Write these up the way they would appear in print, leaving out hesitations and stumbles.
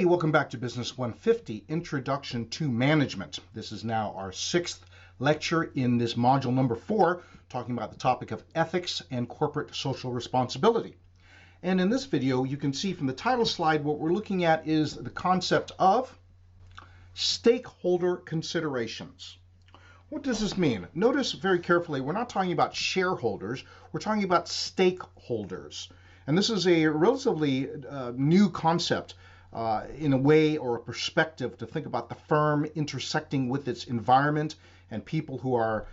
welcome back to Business 150, Introduction to Management. This is now our 6th lecture in this module number 4, talking about the topic of ethics and corporate social responsibility. And in this video, you can see from the title slide, what we're looking at is the concept of stakeholder considerations. What does this mean? Notice very carefully, we're not talking about shareholders, we're talking about stakeholders. And this is a relatively new concept in a way or a perspective to think about the firm intersecting with its environment and people who are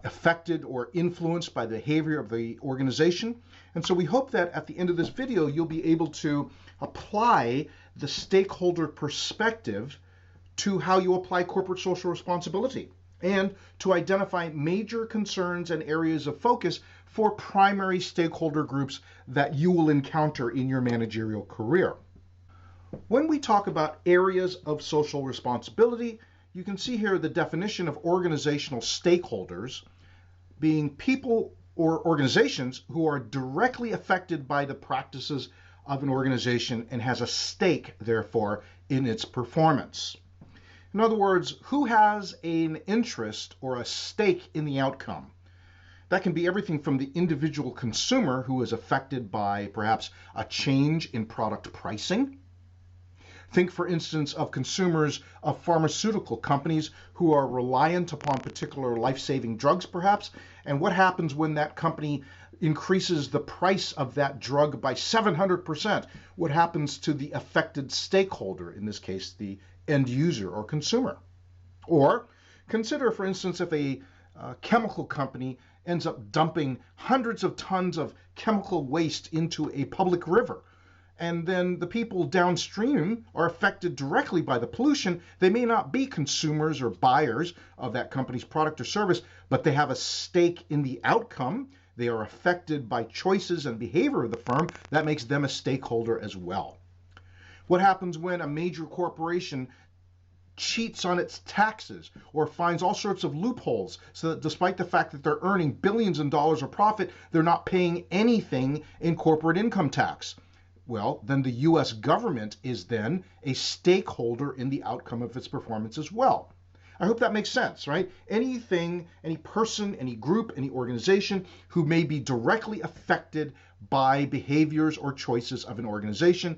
affected or influenced by the behavior of the organization. And so we hope that at the end of this video, you'll be able to apply the stakeholder perspective to how you apply corporate social responsibility and to identify major concerns and areas of focus for primary stakeholder groups that you will encounter in your managerial career. When we talk about areas of social responsibility, you can see here the definition of organizational stakeholders being people or organizations who are directly affected by the practices of an organization and has a stake, therefore, in its performance. In other words, who has an interest or a stake in the outcome? That can be everything from the individual consumer who is affected by perhaps a change in product pricing. Think, for instance, of consumers of pharmaceutical companies who are reliant upon particular life-saving drugs, perhaps, and what happens when that company increases the price of that drug by 700%? What happens to the affected stakeholder, in this case, the end user or consumer? Or consider, for instance, if a chemical company ends up dumping hundreds of tons of chemical waste into a public river, and then the people downstream are affected directly by the pollution. They may not be consumers or buyers of that company's product or service, but they have a stake in the outcome. They are affected by choices and behavior of the firm. That makes them a stakeholder as well. What happens when a major corporation cheats on its taxes or finds all sorts of loopholes so that despite the fact that they're earning billions of dollars of profit, they're not paying anything in corporate income tax? Well, then the U.S. government is then a stakeholder in the outcome of its performance as well. I hope that makes sense, right? Anything, any person, any group, any organization who may be directly affected by behaviors or choices of an organization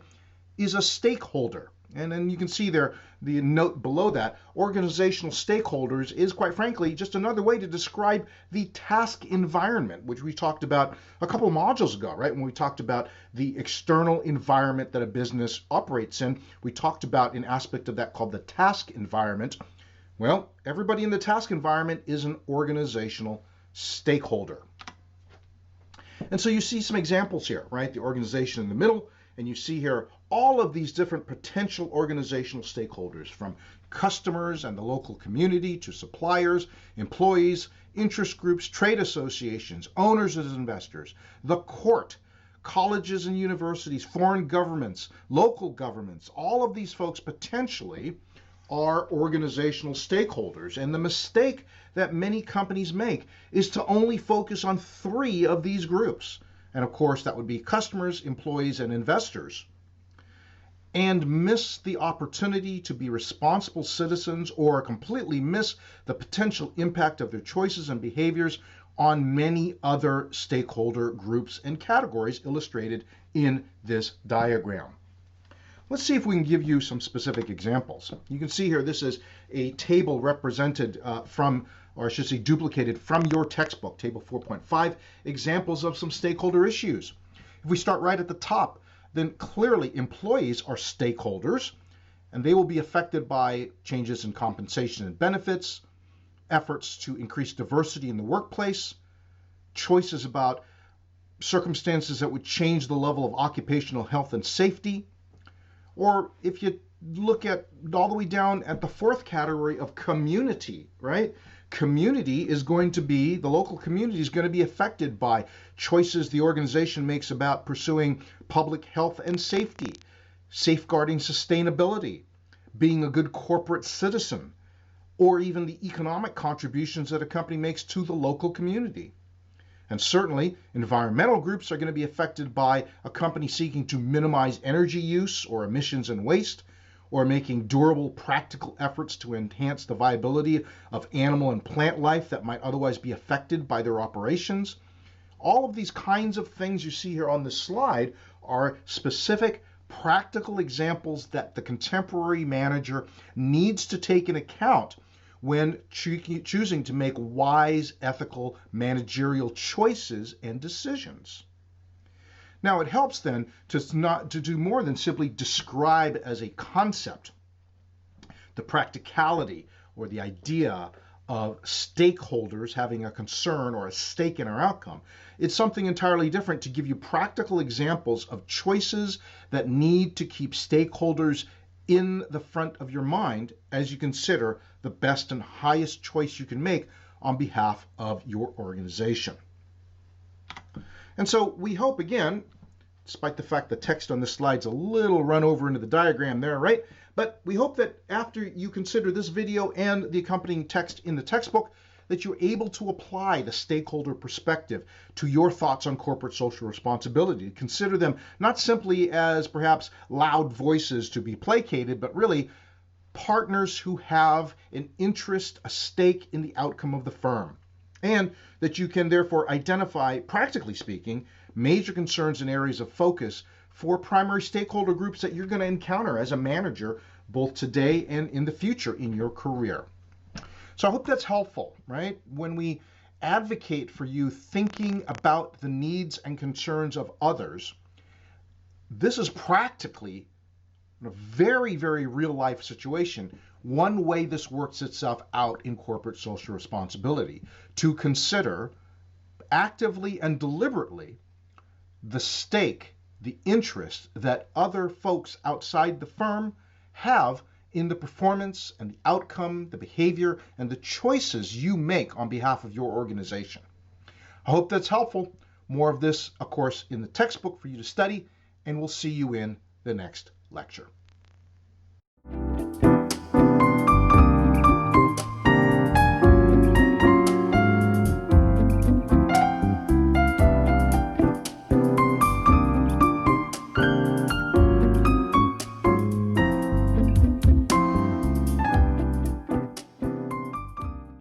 is a stakeholder. And then you can see there, the note below that, organizational stakeholders is, quite frankly, just another way to describe the task environment, which we talked about a couple of modules ago, right? When we talked about the external environment that a business operates in, we talked about an aspect of that called the task environment. Well, everybody in the task environment is an organizational stakeholder. And so you see some examples here, right? The organization in the middle, and you see here all of these different potential organizational stakeholders, from customers and the local community to suppliers, employees, interest groups, trade associations, owners and investors, the court, colleges and universities, foreign governments, local governments. All of these folks potentially are organizational stakeholders. And the mistake that many companies make is to only focus on 3 of these groups. And of course, that would be customers, employees, and investors, and miss the opportunity to be responsible citizens or completely miss the potential impact of their choices and behaviors on many other stakeholder groups and categories illustrated in this diagram. Let's see if we can give you some specific examples. You can see here, this is a table represented from, or I should say duplicated from your textbook, table 4.5, examples of some stakeholder issues. If we start right at the top, then clearly employees are stakeholders, and they will be affected by changes in compensation and benefits, efforts to increase diversity in the workplace, choices about circumstances that would change the level of occupational health and safety, or if you look at all the way down at the 4th category of community, right? Community is going to be, the local community is going to be affected by choices the organization makes about pursuing public health and safety, safeguarding sustainability, being a good corporate citizen, or even the economic contributions that a company makes to the local community. And certainly, environmental groups are going to be affected by a company seeking to minimize energy use or emissions and waste, or making durable, practical efforts to enhance the viability of animal and plant life that might otherwise be affected by their operations. All of these kinds of things you see here on this slide are specific, practical examples that the contemporary manager needs to take into account when choosing to make wise, ethical, managerial choices and decisions. Now, it helps then to do more than simply describe as a concept the practicality or the idea of stakeholders having a concern or a stake in our outcome. It's something entirely different to give you practical examples of choices that need to keep stakeholders in the front of your mind as you consider the best and highest choice you can make on behalf of your organization. And so we hope, again, despite the fact the text on this slide's a little run over into the diagram there, right? But we hope that after you consider this video and the accompanying text in the textbook, that you're able to apply the stakeholder perspective to your thoughts on corporate social responsibility. Consider them not simply as perhaps loud voices to be placated, but really partners who have an interest, a stake in the outcome of the firm. And that you can therefore identify, practically speaking, major concerns and areas of focus for primary stakeholder groups that you're going to encounter as a manager, both today and in the future in your career. So I hope that's helpful, right? When we advocate for you thinking about the needs and concerns of others, this is practically a very, very real life situation. One way this works itself out in corporate social responsibility, to consider actively and deliberately the stake, the interest that other folks outside the firm have in the performance and the outcome, the behavior, and the choices you make on behalf of your organization. I hope that's helpful. More of this, of course, in the textbook for you to study, and we'll see you in the next lecture.